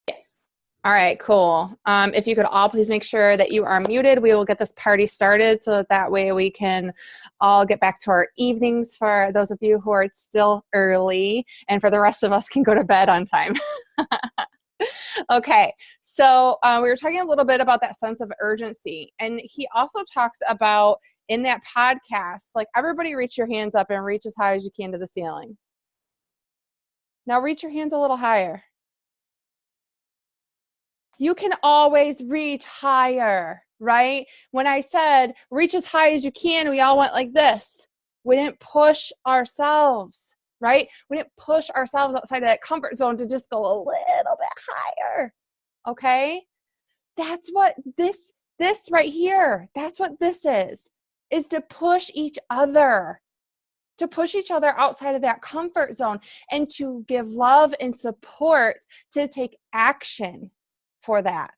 Yes. All right, cool. If you could all please make sure that you are muted, we will get this party started so that way we can all get back to our evenings for those of you who are still early, and for the rest of us can go to bed on time. Okay, so we were talking a little bit about that sense of urgency, and he also talks about in that podcast, like everybody reach your hands up and reach as high as you can to the ceiling. Now reach your hands a little higher. You can always reach higher, right? When I said reach as high as you can, we all went like this. We didn't push ourselves, right? We didn't push ourselves outside of that comfort zone to just go a little bit higher, okay? That's what this right here, that's what this is to push each other. To push each other outside of that comfort zone and to give love and support to take action for that.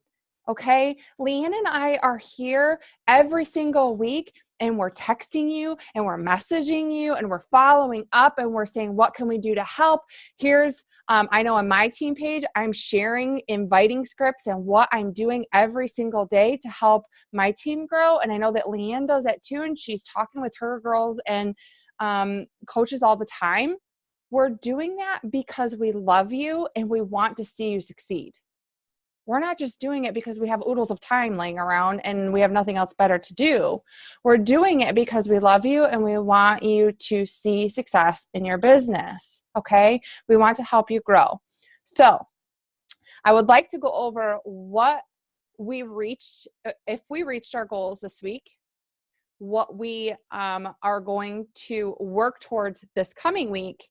Okay? Leanne and I are here every single week, and we're texting you and we're messaging you and we're following up and we're saying, what can we do to help? Here's, I know on my team page, I'm sharing inviting scripts and what I'm doing every single day to help my team grow. And I know that Leanne does that too. And she's talking with her girls and coaches all the time. We're doing that because we love you and we want to see you succeed. We're not just doing it because we have oodles of time laying around and we have nothing else better to do. We're doing it because we love you and we want you to see success in your business. Okay? We want to help you grow. So I would like to go over what we reached, if we reached our goals this week, what we are going to work towards this coming week,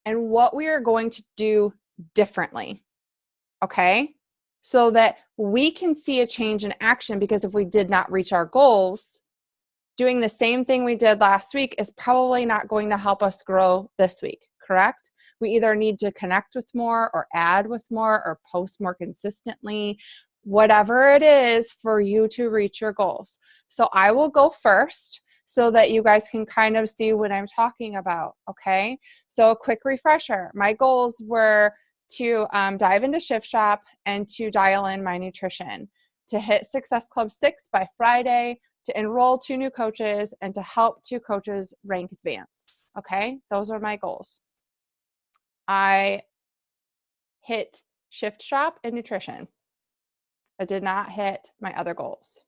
and what we are going to do differently, okay? So that we can see a change in action, because if we did not reach our goals, doing the same thing we did last week is probably not going to help us grow this week, correct? We either need to connect with more or add with more or post more consistently, whatever it is for you to reach your goals. So I will go first so that you guys can kind of see what I'm talking about, okay? So a quick refresher. My goals were to dive into Shift Shop and to dial in my nutrition, to hit Success Club 6 by Friday, to enroll 2 new coaches, and to help 2 coaches rank advance, okay? Those are my goals. I hit Shift Shop and nutrition. I did not hit my other goals.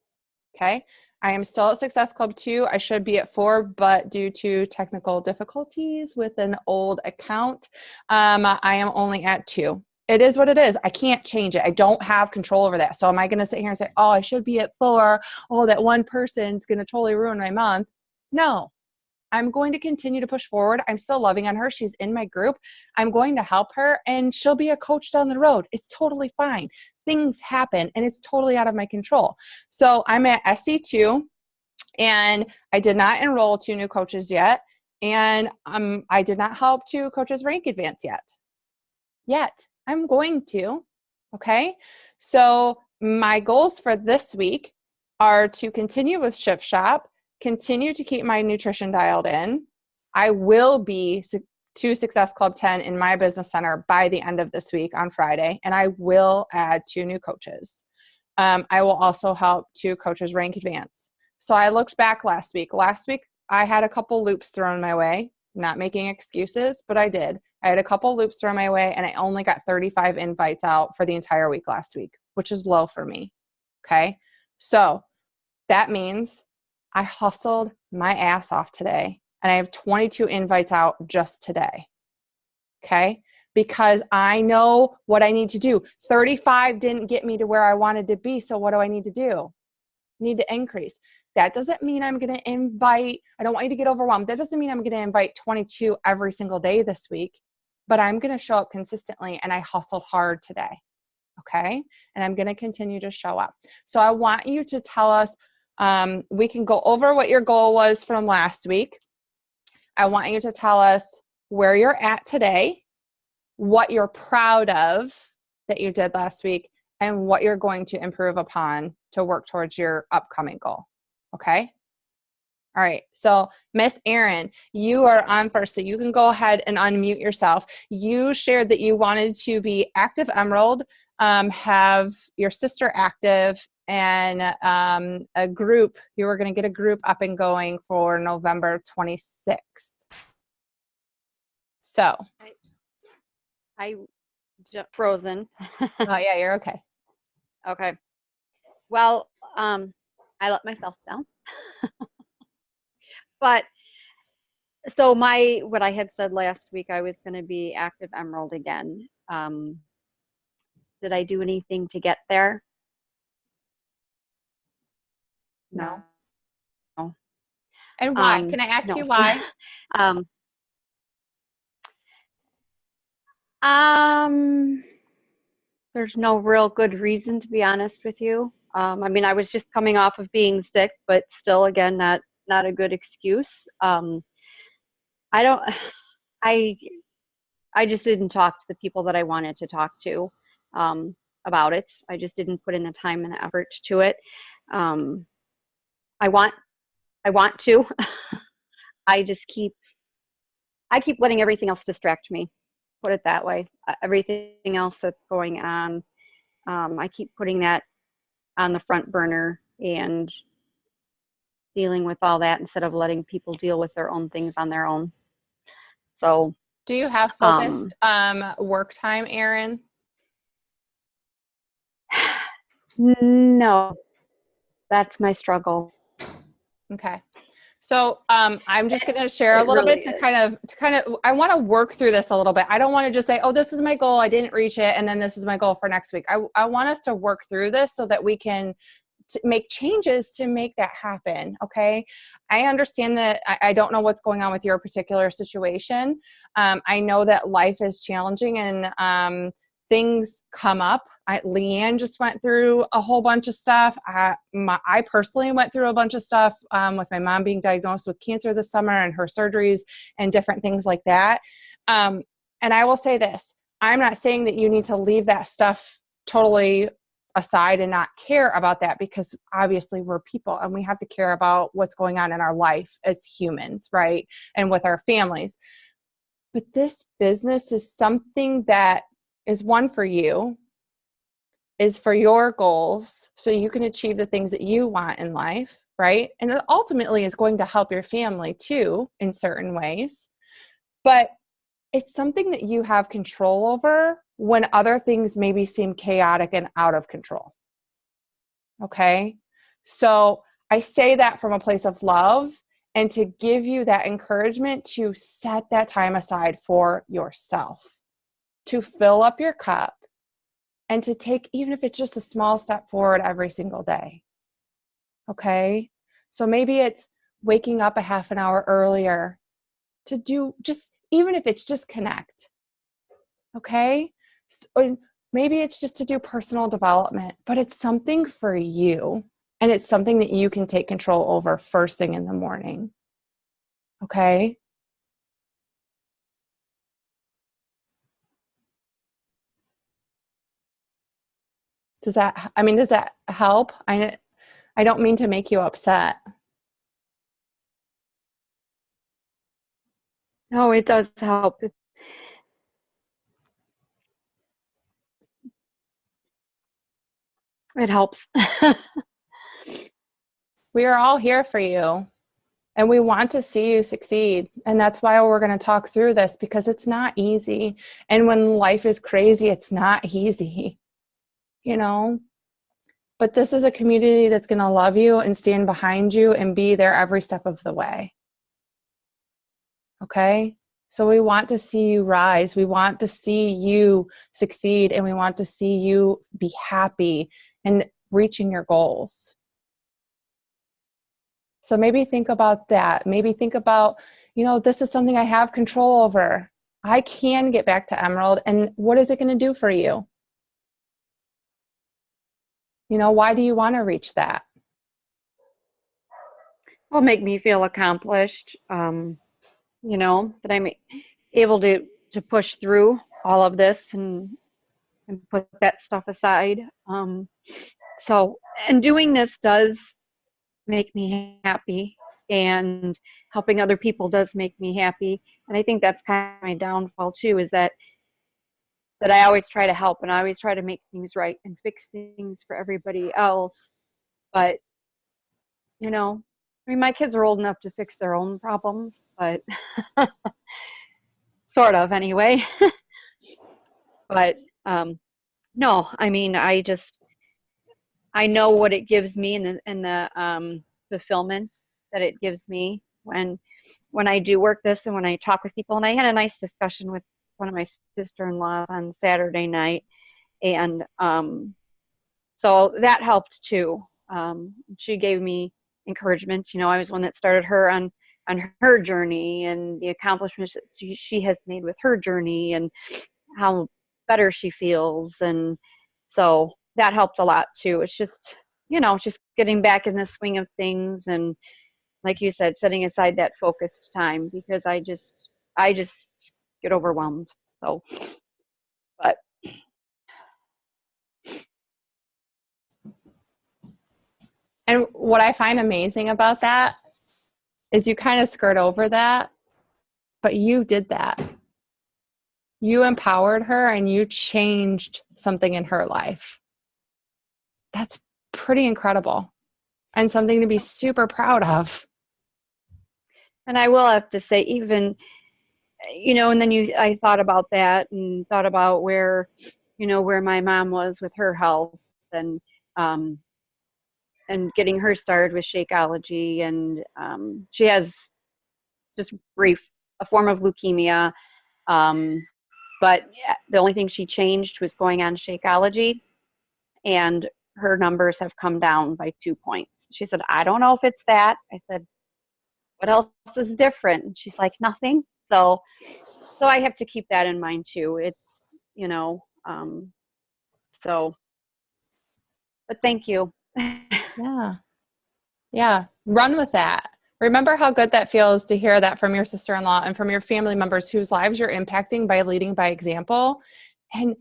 Okay. I am still at Success Club 2. I should be at 4, but due to technical difficulties with an old account, I am only at 2. It is what it is. I can't change it. I don't have control over that. So am I going to sit here and say, oh, I should be at 4. Oh, that one person's going to totally ruin my month. No. I'm going to continue to push forward. I'm still loving on her. She's in my group. I'm going to help her, and she'll be a coach down the road. It's totally fine. Things happen, and it's totally out of my control. So I'm at SC2, and I did not enroll 2 new coaches yet, and I did not help 2 coaches rank advance yet. I'm going to, okay? So my goals for this week are to continue with Shift Shop, continue to keep my nutrition dialed in. I will be to Success Club 10 in my business center by the end of this week on Friday, and I will add 2 new coaches. I will also help 2 coaches rank advance. So I looked back last week. Last week, I had a couple loops thrown my way, not making excuses, but I did. I had a couple loops thrown my way, and I only got 35 invites out for the entire week last week, which is low for me, okay? So that means I hustled my ass off today, and I have 22 invites out just today, okay? Because I know what I need to do. 35 didn't get me to where I wanted to be, so what do I need to do? I need to increase. That doesn't mean I'm going to invite, I don't want you to get overwhelmed. That doesn't mean I'm going to invite 22 every single day this week, but I'm going to show up consistently, and I hustled hard today, okay? And I'm going to continue to show up. So I want you to tell us, we can go over what your goal was from last week. I want you to tell us where you're at today, what you're proud of that you did last week, and what you're going to improve upon to work towards your upcoming goal. Okay? All right. So Miss Erin, you are on first, so you can go ahead and unmute yourself. You shared that you wanted to be active Emerald, have your sister active and a group. You were going to get a group up and going for November 26th. So. I frozen. Oh yeah, you're okay. Okay. Well, I let myself down. But so what I had said last week, I was going to be active Emerald again. Did I do anything to get there? No. No. And why? Can I ask no. you why? There's no real good reason, to be honest with you. I mean, I was just coming off of being sick, but still, again, not a good excuse. I don't. I just didn't talk to the people that I wanted to talk to about it. I just didn't put in the time and the effort to it. I want to. I keep letting everything else distract me. Put it that way. Everything else that's going on, I keep putting that on the front burner and dealing with all that instead of letting people deal with their own things on their own. So, do you have focused work time, Erin? No, that's my struggle. Okay. So I'm just going to share a little bit to kind of, I want to work through this a little bit. I don't want to just say, oh, this is my goal, I didn't reach it, and then this is my goal for next week. I want us to work through this so that we can make changes to make that happen. Okay. I understand that I don't know what's going on with your particular situation. I know that life is challenging and things come up. Leanne just went through a whole bunch of stuff. I personally went through a bunch of stuff with my mom being diagnosed with cancer this summer and her surgeries and different things like that. And I will say this, I'm not saying that you need to leave that stuff totally aside and not care about that, because obviously we're people and we have to care about what's going on in our life as humans, right? And with our families. But this business is something that is one for you, is for your goals, so you can achieve the things that you want in life, right? And it ultimately is going to help your family too in certain ways. But it's something that you have control over when other things maybe seem chaotic and out of control. Okay? So I say that from a place of love and to give you that encouragement to set that time aside for yourself, to fill up your cup and to take, even if it's just a small step forward every single day. Okay? So maybe it's waking up a half an hour earlier to do just, even if it's just connect. Okay? So maybe it's just to do personal development, but it's something for you. And it's something that you can take control over first thing in the morning. Okay? Does that help? I don't mean to make you upset. No, it does help. It helps. We are all here for you. And we want to see you succeed. And that's why we're going to talk through this, because it's not easy. And when life is crazy, it's not easy, you know? But this is a community that's going to love you and stand behind you and be there every step of the way. Okay? So we want to see you rise. We want to see you succeed. And we want to see you be happy and reaching your goals. So maybe think about that. Maybe think about, this is something I have control over. I can get back to Emerald. And what is it going to do for you? Why do you want to reach that? Will make me feel accomplished, that I'm able to push through all of this and put that stuff aside. And doing this does make me happy, and helping other people does make me happy. And I think that's kind of my downfall too, is that that I always try to help and I always try to make things right and fix things for everybody else. But, you know, I mean, my kids are old enough to fix their own problems, but sort of anyway. But no, I mean, I know what it gives me and the fulfillment that it gives me when I do work this and when I talk with people. And I had a nice discussion with one of my sister-in-laws on Saturday night, and so that helped too. She gave me encouragement. You know, I was one that started her on her journey and the accomplishments that she has made with her journey and how better she feels. And so that helped a lot too. It's just, you know, just getting back in the swing of things. And like you said, setting aside that focused time, because I just get overwhelmed. So, but And what I find amazing about that is you kind of skirt over that, but you did that. You empowered her and you changed something in her life. That's pretty incredible and something to be super proud of. and I will have to say, even, you know, and then I thought about that and thought about where, you know, where my mom was with her health, and um and getting her started with Shakeology. And she has, just brief, a form of leukemia. But the only thing she changed was going on Shakeology, and her numbers have come down by 2 points. She said, I don't know if it's that. I said, what else is different? And she's like, nothing. So I have to keep that in mind too. It's, you know, so, but thank you. Yeah. Yeah. Run with that. Remember how good that feels to hear that from your sister-in-law and from your family members whose lives you're impacting by leading by example. And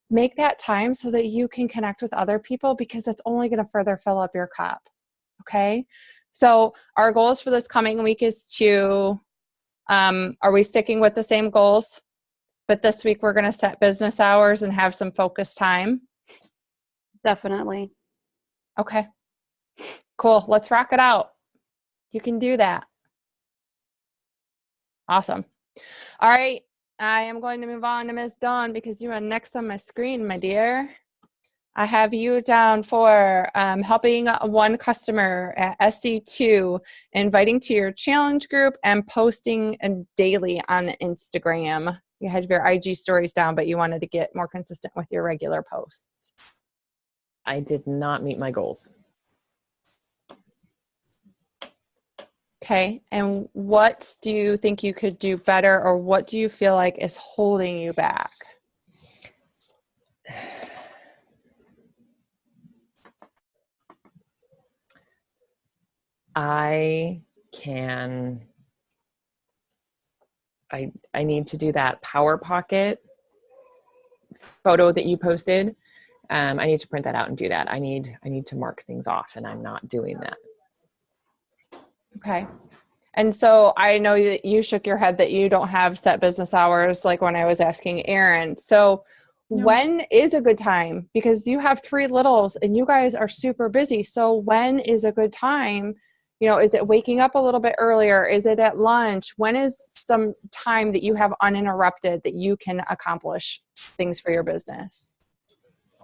make that time so that you can connect with other people, because it's only going to further fill up your cup. Okay. So our goals for this coming week is to, are we sticking with the same goals? But this week we're going to set business hours and have some focused time. Definitely. Okay. Cool. Let's rock it out. You can do that. Awesome. All right. I am going to move on to Ms. Dawn because you are next on my screen, my dear. I have you down for helping one customer at SC2, inviting to your challenge group, and posting daily on Instagram. You had your IG stories down, but you wanted to get more consistent with your regular posts. I did not meet my goals. Okay. And what do you think you could do better, or what do you feel like is holding you back? I need to do that Power Pocket photo that you posted. I need to print that out and do that. I need to mark things off, and I'm not doing that. Okay. And so I know that you shook your head that you don't have set business hours, like when I was asking Erin. So no. When is a good time? Because you have 3 littles and you guys are super busy. So when is a good time? You know, is it waking up a little bit earlier? Is it at lunch? When is some time that you have uninterrupted that you can accomplish things for your business?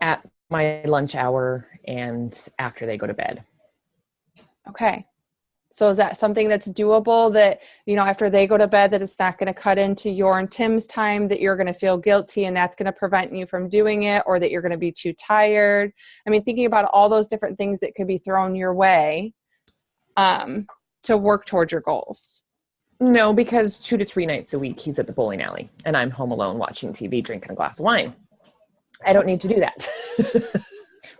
At my lunch hour and after they go to bed. Okay. So is that something that's doable, that, you know, after they go to bed, that it's not going to cut into your and Tim's time, that you're going to feel guilty and that's going to prevent you from doing it, or that you're going to be too tired? I mean, thinking about all those different things that could be thrown your way to work towards your goals. No, because 2 to 3 nights a week he's at the bowling alley and I'm home alone watching TV, drinking a glass of wine. I don't need to do that.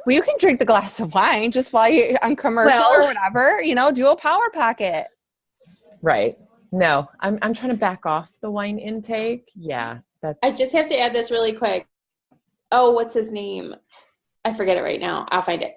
Well, you can drink the glass of wine just while you're on commercial or whatever, you know, do a Power Pocket. Right. No, I'm trying to back off the wine intake. Yeah. I just have to add this really quick. Oh, what's his name? I forget it right now. I'll find it.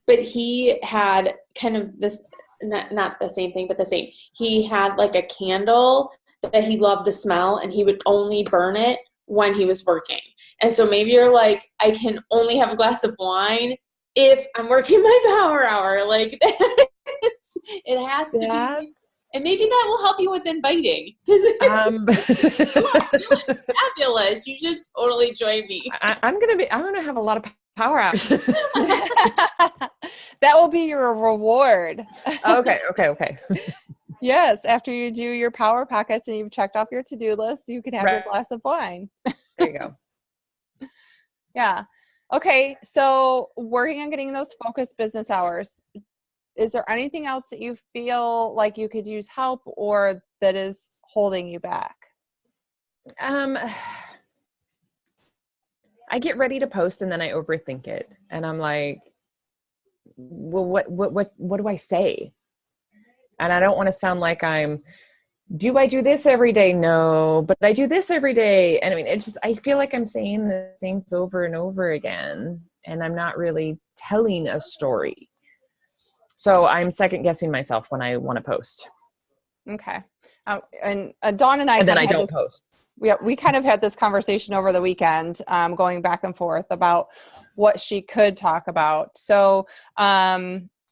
But he had kind of this, not the same thing, but the same. He had like a candle that he loved the smell, and he would only burn it when he was working. And so maybe you're like, I can only have a glass of wine if I'm working my power hour. Like it has to be. And maybe that will help you with inviting. Fabulous. You should totally join me. I'm gonna have a lot of power hours. That will be your reward. Okay. Yes, after you do your power pockets and you've checked off your to-do list, you can have your glass of wine. There you go. Yeah. Okay, so working on getting those focused business hours. Is there anything else that you feel like you could use help or that is holding you back? I get ready to post and then I overthink it. And I'm like, well, what do I say? And I don't want to sound like do I do this every day? No, but I do this every day. And I mean, it's just, I feel like I'm saying the same things over and over again, and I'm not really telling a story. So I'm second guessing myself when I want to post. Okay. And Dawn and I, and then I don't post. We kind of had this conversation over the weekend, going back and forth about what she could talk about. So,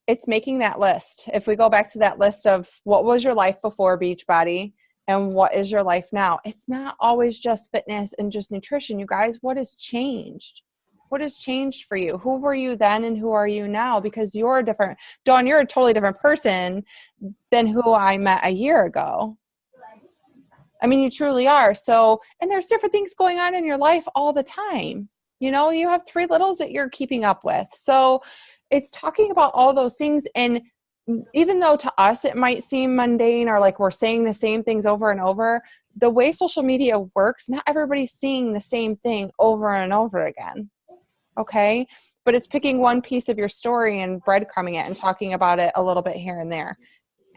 it's making that list. If we go back to that list of what was your life before Beachbody and what is your life now, it's not always just fitness and just nutrition, you guys. What has changed? What has changed for you? Who were you then and who are you now? Because you're different. Dawn, you're a totally different person than who I met a year ago. I mean, you truly are. So, and there's different things going on in your life all the time. You know, you have 3 littles that you're keeping up with. So it's talking about all those things. And even though to us it might seem mundane or like we're saying the same things over and over, the way social media works, not everybody's seeing the same thing over and over again. Okay? But it's picking one piece of your story and breadcrumbing it and talking about it a little bit here and there.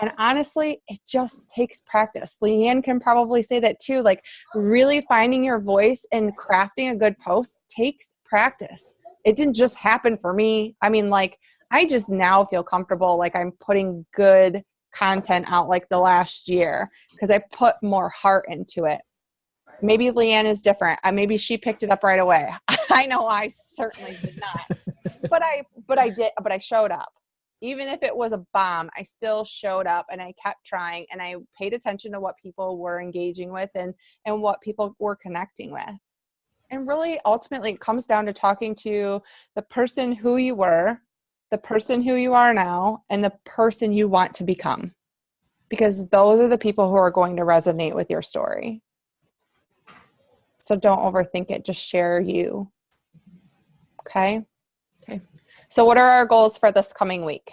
And honestly, it just takes practice. Leanne can probably say that too. Like really finding your voice and crafting a good post takes practice. It didn't just happen for me. I mean, like, I just now feel comfortable, like I'm putting good content out like the last year because I put more heart into it. Maybe Leanne is different. Maybe she picked it up right away. I know I certainly did not. But I showed up. Even if it was a bomb, I still showed up and I kept trying and I paid attention to what people were engaging with and what people were connecting with. And really, ultimately, it comes down to talking to the person who you were, the person who you are now, and the person you want to become. Because those are the people who are going to resonate with your story. So don't overthink it. Just share you. Okay? Okay. So what are our goals for this coming week?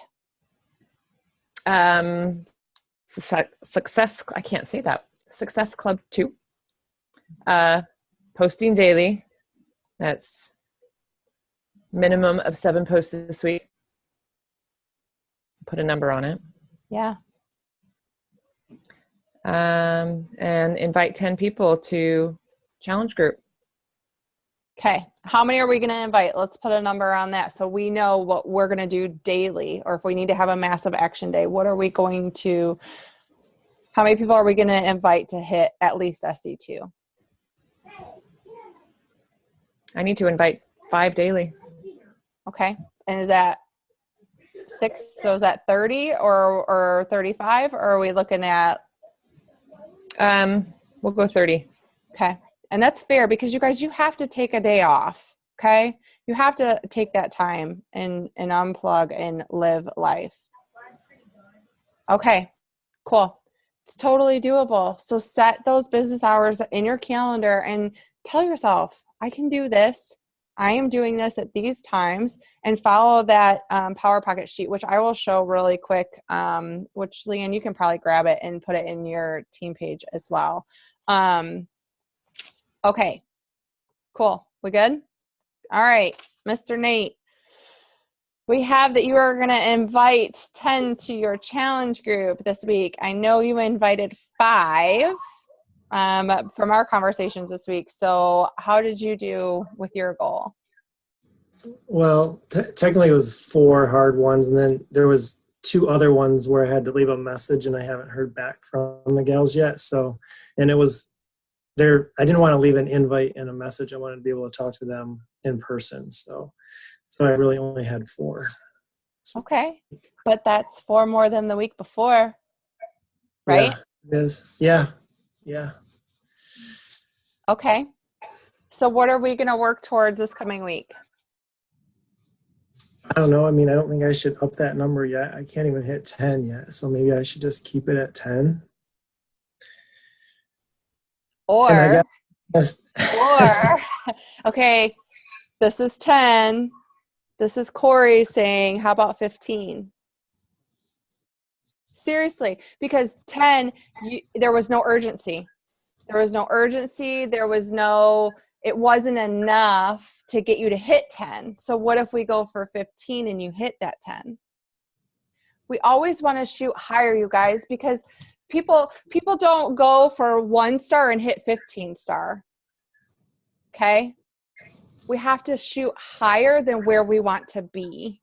Success, I can't say that. Success Club 2. Posting daily. That's minimum of 7 posts this week. Put a number on it. Yeah. And invite 10 people to challenge group. Okay. How many are we going to invite? Let's put a number on that so we know what we're going to do daily, or if we need to have a massive action day, how many people are we going to invite to hit at least SC2? I need to invite 5 daily. Okay. And is that 6? So is that 30 or 35? Or are we looking at? We'll go 30. Okay. And that's fair because you guys, you have to take a day off. Okay. You have to take that time and unplug and live life. Okay, cool. It's totally doable. So set those business hours in your calendar and tell yourself, I can do this. I am doing this at these times, and follow that Power Pocket sheet, which I will show really quick, which Leanne, you can probably grab it and put it in your team page as well. Okay, cool. We good? All right, Mr. Nate. We have that you are going to invite 10 to your challenge group this week. I know you invited 5 from our conversations this week. So how did you do with your goal? Well, technically it was 4 hard ones, and then there was 2 other ones where I had to leave a message and I haven't heard back from the gals yet. So, and it was I didn't want to leave an invite and a message. I wanted to be able to talk to them in person. So I really only had 4. Okay. But that's 4 more than the week before, right? Yeah, it is. Yeah. Yeah. Okay. So what are we going to work towards this coming week? I don't know. I mean, I don't think I should up that number yet. I can't even hit 10 yet. So maybe I should just keep it at 10. And I guess, Or, okay, this is 10. This is Corey saying, how about 15? Seriously, because 10, there was no urgency. There was no urgency. It wasn't enough to get you to hit 10. So what if we go for 15 and you hit that 10? We always want to shoot higher, you guys, because people don't go for 1 star and hit 15 star. Okay? We have to shoot higher than where we want to be,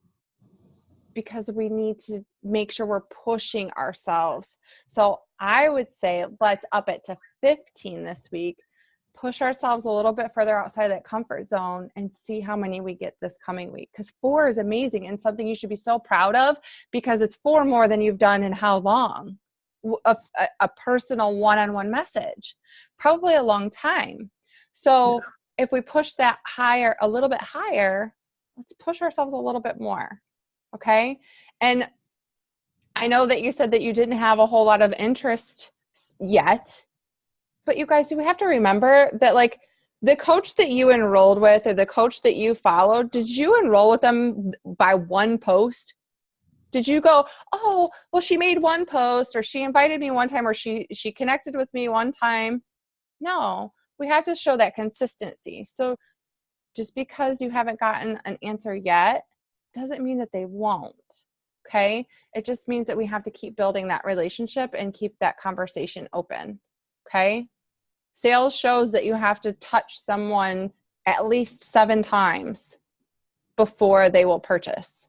because we need to make sure we're pushing ourselves. So I would say let's up it to 15 this week, push ourselves a little bit further outside of that comfort zone, and see how many we get this coming week. Because 4 is amazing and something you should be so proud of, because it's 4 more than you've done in how long? A personal one-on-one message, probably a long time. So if we push that higher, a little bit higher, let's push ourselves a little bit more. Okay. And I know that you said that you didn't have a whole lot of interest yet, but you guys, we have to remember that, like, the coach that you enrolled with or the coach that you followed, did you enroll with them by 1 post? Did you go, oh, well, she made 1 post, or she invited me 1 time, or she connected with me 1 time? No, we have to show that consistency. So just because you haven't gotten an answer yet doesn't mean that they won't. Okay. It just means that we have to keep building that relationship and keep that conversation open. Okay. Sales shows that you have to touch someone at least 7 times before they will purchase.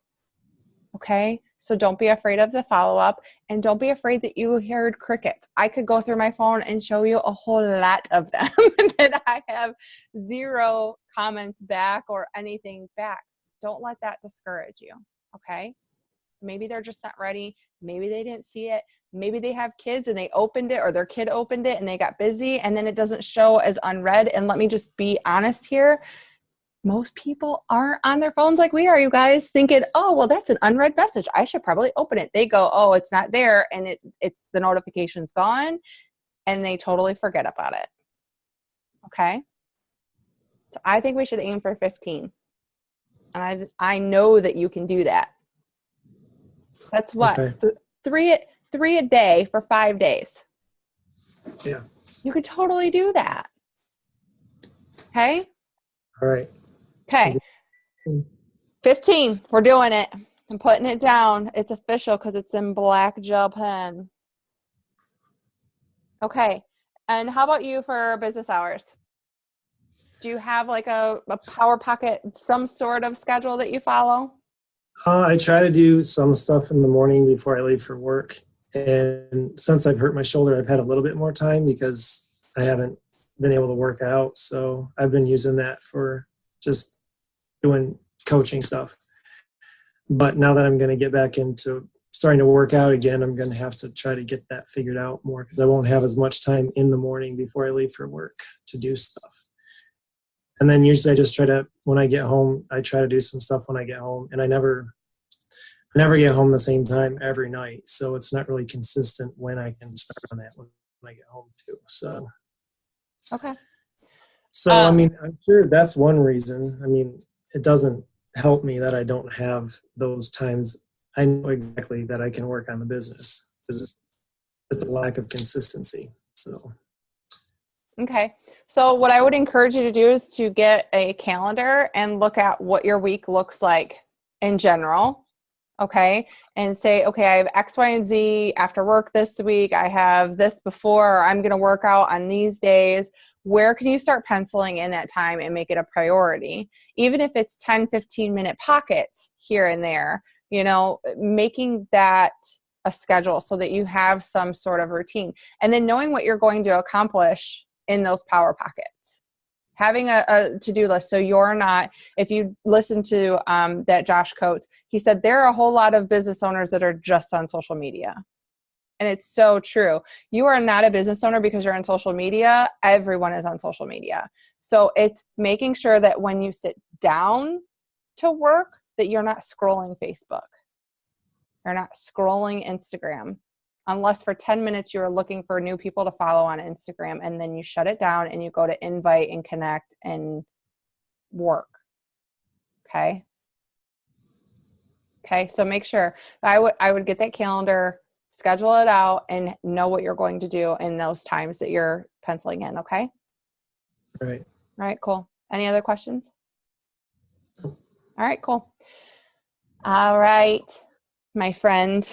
Okay. So don't be afraid of the follow-up, and don't be afraid that you heard crickets. I could go through my phone and show you a whole lot of them that I have 0 comments back or anything back. Don't let that discourage you. Okay. Maybe they're just not ready. Maybe they didn't see it. Maybe they have kids and they opened it, or their kid opened it and they got busy, and then it doesn't show as unread. And let me just be honest here. Most people aren't on their phones like we are, you guys, thinking, oh, well, that's an unread message, I should probably open it. They go, oh, it's not there, and it's the notification's gone, and they totally forget about it. Okay? So I think we should aim for 15. And I know that you can do that. That's what? Okay. 3 a day for 5 days. Yeah. You could totally do that. Okay? All right. Okay. 15. We're doing it. I'm putting it down. It's official because it's in black gel pen. Okay. And how about you for business hours? Do you have like a Power Pocket, some sort of schedule that you follow? I try to do some stuff in the morning before I leave for work. And since I've hurt my shoulder, I've had a little bit more time because I haven't been able to work out. So I've been using that for just doing coaching stuff. But now that I'm going to get back into starting to work out again, I'm going to have to try to get that figured out more, because I won't have as much time in the morning before I leave for work to do stuff. And then usually I just try to, when I get home, I try to do some stuff when I get home, and I never get home the same time every night. So it's not really consistent when I can start on that when I get home too. So, okay. So, I mean, I'm sure that's one reason. I mean, it doesn't help me that I don't have those times. I know exactly that I can work on the business. It's a lack of consistency. So. Okay. So what I would encourage you to do is to get a calendar and look at what your week looks like in general. Okay. And say, okay, I have X, Y, and Z after work this week. I have this before, or I'm going to work out on these days. Where can you start penciling in that time and make it a priority? Even if it's 10, 15-minute pockets here and there, you know, making that a schedule so that you have some sort of routine. And then knowing what you're going to accomplish in those power pockets. Having a to-do list, so you're not, if you listen to that Josh Coates, he said there are a whole lot of business owners that are just on social media. And it's so true. You are not a business owner because you're on social media. Everyone is on social media. So it's making sure that when you sit down to work, that you're not scrolling Facebook. You're not scrolling Instagram. Unless for 10 minutes you're looking for new people to follow on Instagram, and then you shut it down and you go to invite and connect and work. Okay. Okay. So make sure I would get that calendar, schedule it out, and know what you're going to do in those times that you're penciling in. Okay. Right. All right. Cool. Any other questions? All right. Cool. All right. My friend,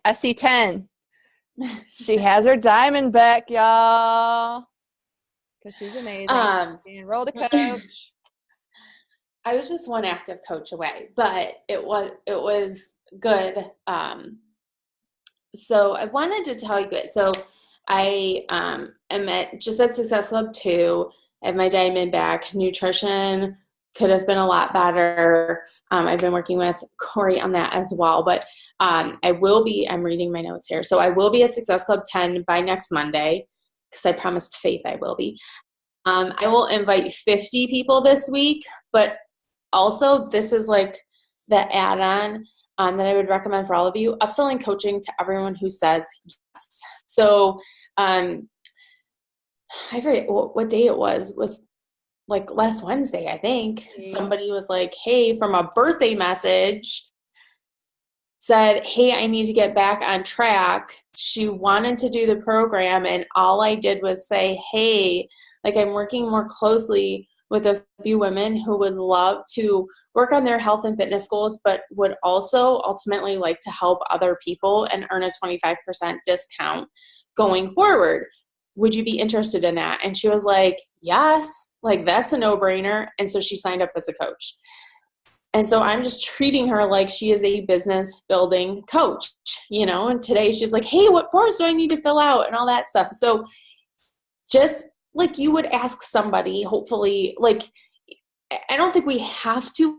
SC10. She has her diamond back, y'all. Because she's amazing. She enrolled a coach. I was just one active coach away, but it was good. So I wanted to tell you it. So I am at Success Club 2. I have my diamond back. Nutrition could have been a lot better. I've been working with Corey on that as well, but I'm reading my notes here. So I will be at Success Club 10 by next Monday, because I promised Faith I will be. I will invite 50 people this week, but also this is like the add-on that I would recommend for all of you, upselling coaching to everyone who says yes. So I forget what day it was like last Wednesday, I think. Somebody was like, hey, from a birthday message, said, hey, I need to get back on track. She wanted to do the program, and all I did was say, hey, like, I'm working more closely with a few women who would love to work on their health and fitness goals, but would also ultimately like to help other people and earn a 25% discount going forward. Would you be interested in that? And she was like, yes, like that's a no-brainer. And so she signed up as a coach. And so I'm just treating her like she is a business building coach, and today she's like, hey, what forms do I need to fill out and all that stuff. So just like you would ask somebody, hopefully, like, I don't think we have to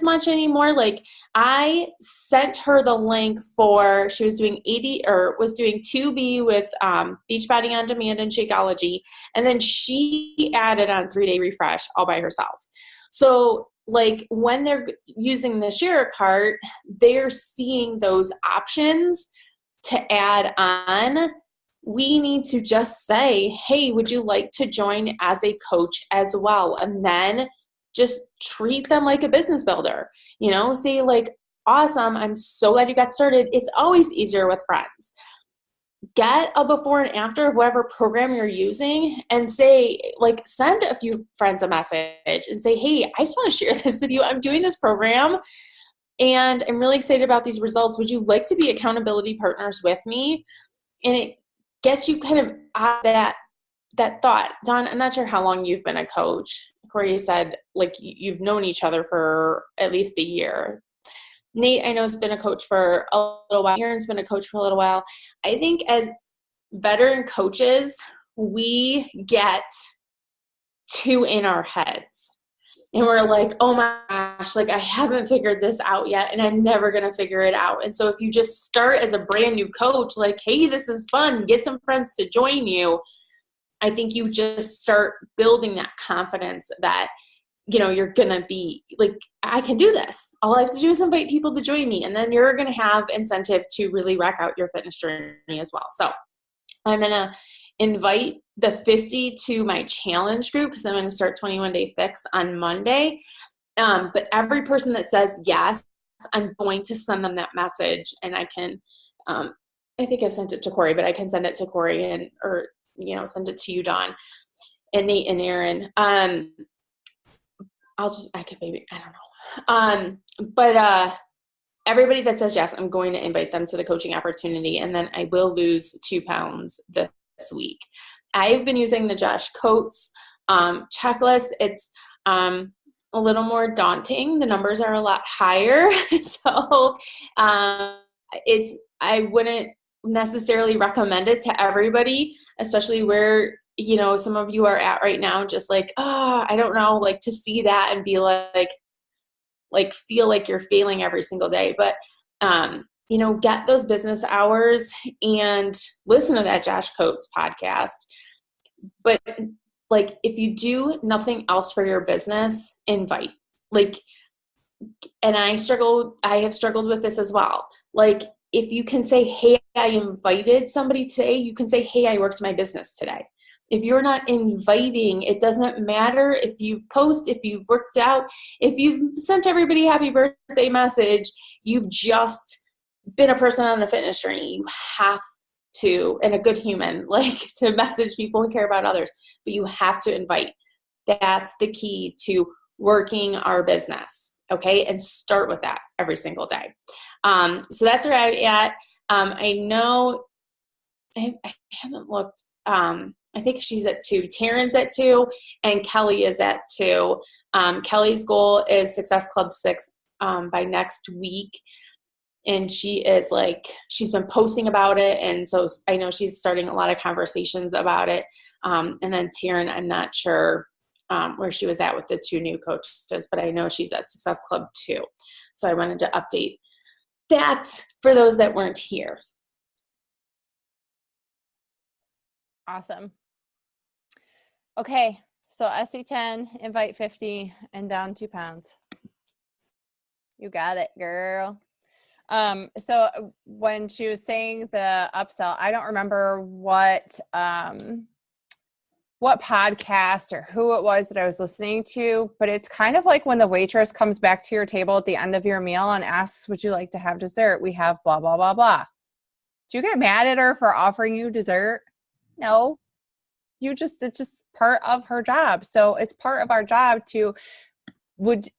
much anymore. Like, I sent her the link for, she was doing 2B with Beachbody on Demand and Shakeology, and then she added on 3-Day Refresh all by herself. So like when they're using the Share Cart, they're seeing those options to add on. We need to just say, hey, would you like to join as a coach as well? And then just treat them like a business builder, say like, awesome, I'm so glad you got started. It's always easier with friends. Get a before and after of whatever program you're using, and say, like, send a few friends a message and say, hey, I just want to share this with you. I'm doing this program and I'm really excited about these results. Would you like to be accountability partners with me? And it gets you kind of out that thought. Dawn, I'm not sure how long you've been a coach. Corey said, like, you've known each other for at least a year. Nate, I know, has been a coach for a little while. Aaron's been a coach for a little while. I think as veteran coaches, we get too in our heads. And we're like, oh my gosh, like, I haven't figured this out yet, and I'm never going to figure it out. And so if you just start as a brand new coach, like, hey, this is fun, get some friends to join you, I think you just start building that confidence that, you're going to be like, I can do this. All I have to do is invite people to join me. And then you're going to have incentive to really wreck out your fitness journey as well. So I'm going to invite the 50 to my challenge group, because I'm going to start 21 Day Fix on Monday. But every person that says yes, I'm going to send them that message, and I can, I think I've sent it to Corey, but I can send it to Corey or send it to you, Dawn, and Nate and Aaron. But everybody that says yes, I'm going to invite them to the coaching opportunity, and then I will lose 2 pounds this week. I've been using the Josh Coates checklist. It's a little more daunting. The numbers are a lot higher. So I wouldn't necessarily recommend it to everybody, especially where you know, some of you are at right now, just like, I don't know, like to see that and be like feel like you're failing every single day. But, you know, get those business hours and listen to that Josh Coates podcast. But like, if you do nothing else for your business, invite. Like, and I have struggled with this as well. Like, if you can say, hey, I invited somebody today, you can say, hey, I worked my business today. If you're not inviting, it doesn't matter if you've posted, if you've worked out, if you've sent everybody happy birthday message, you've just been a person on a fitness journey. You have to, and a good human, like to message people who care about others, but you have to invite. That's the key to working our business. Okay. And start with that every single day. So that's where I'm at. I know I haven't looked, I think she's at 2. Taryn's at 2 and Kelly is at 2. Kelly's goal is Success Club 6 by next week. And she is like, she's been posting about it. And so I know she's starting a lot of conversations about it. And then Taryn, I'm not sure where she was at with the 2 new coaches, but I know she's at Success Club 2. So I wanted to update that for those that weren't here. Awesome. Okay, so SC10, invite 50, and down 2 pounds. You got it, girl. So when she was saying the upsell, I don't remember what podcast or who it was that I was listening to, but it's kind of like when the waitress comes back to your table at the end of your meal and asks, would you like to have dessert? We have blah, blah, blah, blah. Do you get mad at her for offering you dessert? No. It's just part of her job. So it's part of our job to,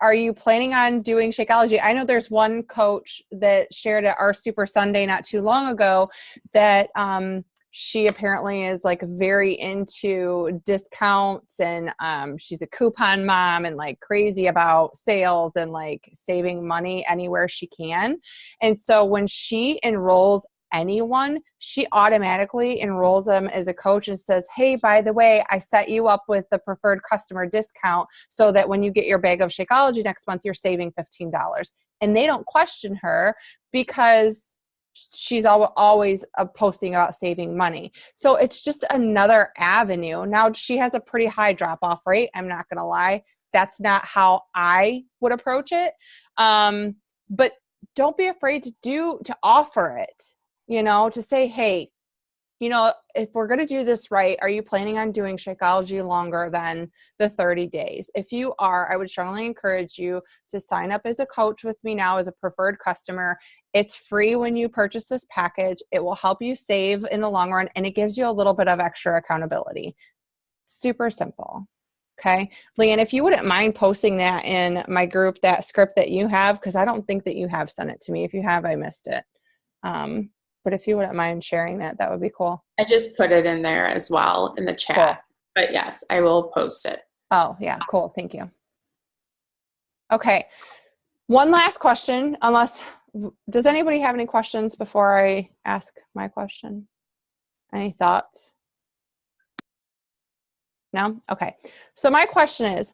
are you planning on doing Shakeology? I know there's one coach that shared at our Super Sunday not too long ago that she apparently is like very into discounts and she's a coupon mom and like crazy about sales and like saving money anywhere she can. And so when she enrolls anyone, she automatically enrolls them as a coach and says, hey, by the way, I set you up with the preferred customer discount so that when you get your bag of Shakeology next month, you're saving $15. And they don't question her because she's always posting about saving money. So it's just another avenue. Now she has a pretty high drop-off rate. I'm not going to lie. That's not how I would approach it. But don't be afraid to offer it. You know, to say, hey, you know, if we're going to do this right, are you planning on doing Shakeology longer than the 30 days? If you are, I would strongly encourage you to sign up as a coach with me now as a preferred customer. It's free when you purchase this package. It will help you save in the long run, and it gives you a little bit of extra accountability. Super simple. Okay. Leanne, if you wouldn't mind posting that in my group, that script that you have, because I don't think that you have sent it to me. If you have, I missed it. But if you wouldn't mind sharing that, that would be cool. I just put it in there as well in the chat. Cool. But yes, I will post it. Oh, yeah. Cool. Thank you. Okay. One last question, does anybody have any questions before I ask my question? Any thoughts? No? Okay. So my question is,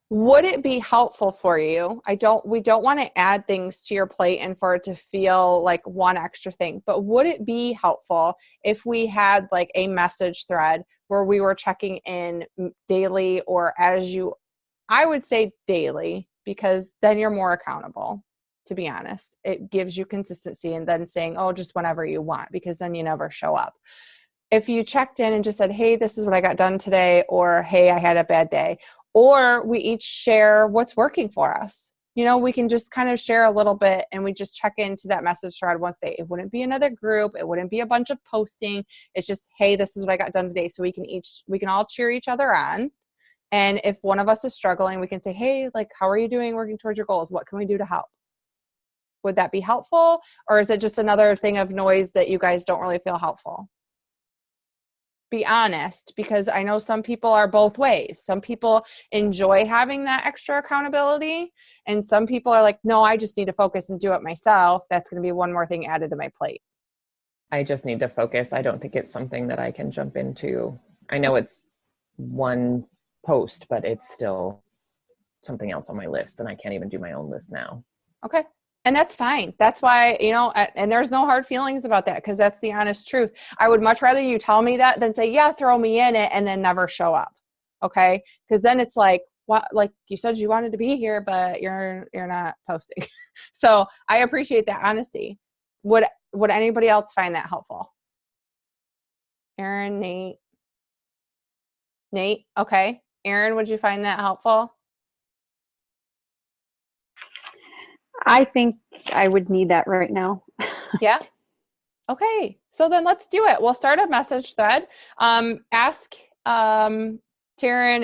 would it be helpful for you? We don't want to add things to your plate and for it to feel like one extra thing, but would it be helpful if we had like a message thread where we were checking in daily or I would say daily, because then you're more accountable, to be honest. It gives you consistency, and then saying, oh, just whenever you want, because then you never show up. If you checked in and just said, hey, this is what I got done today, or hey, I had a bad day, or we each share what's working for us. You know, we can just kind of share a little bit and we just check into that message thread once a day. It wouldn't be another group. It wouldn't be a bunch of posting. It's just, hey, this is what I got done today. So we can all cheer each other on. And if one of us is struggling, we can say, hey, like, how are you doing working towards your goals? What can we do to help? Would that be helpful? Or is it just another thing of noise that you guys don't really feel helpful? Be honest, because I know some people are both ways. Some people enjoy having that extra accountability, and some people are like, no, I just need to focus and do it myself. That's going to be one more thing added to my plate. I just need to focus. I don't think it's something that I can jump into. I know it's one post, but it's still something else on my list, and I can't even do my own list now. Okay. And that's fine. That's why, you know, and there's no hard feelings about that, because that's the honest truth. I would much rather you tell me that than say, yeah, throw me in it, and then never show up. Okay. Because then it's like, what, like you said you wanted to be here, but you're not posting. So I appreciate that honesty. Would anybody else find that helpful? Aaron, Nate. Okay. Aaron, would you find that helpful? I think I would need that right now. Yeah. Okay. So then let's do it. We'll start a message thread. Ask Taryn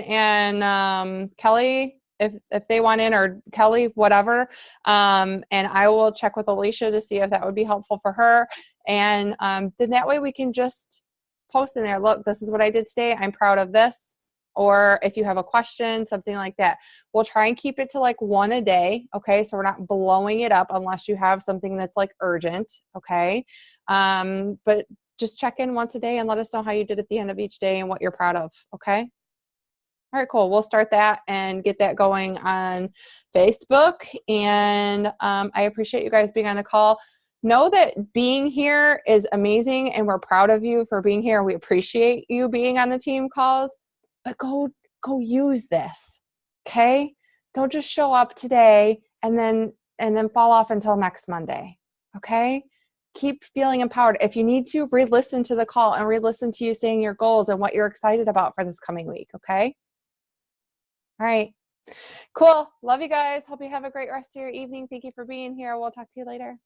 and Kelly if they want in, or Kelly, whatever. And I will check with Alicia to see if that would be helpful for her. And then that way we can just post in there, look, this is what I did today. I'm proud of this. Or if you have a question, something like that. We'll try and keep it to like one a day. Okay. So we're not blowing it up unless you have something that's like urgent. Okay. But just check in once a day and let us know how you did at the end of each day and what you're proud of. Okay. All right, cool. We'll start that and get that going on Facebook. And I appreciate you guys being on the call. Know that being here is amazing, and we're proud of you for being here. We appreciate you being on the team calls, but go use this. Okay? Don't just show up today and then fall off until next Monday. Okay? Keep feeling empowered. If you need to, re-listen to the call and re-listen to you saying your goals and what you're excited about for this coming week. Okay? All right. Cool. Love you guys. Hope you have a great rest of your evening. Thank you for being here. We'll talk to you later.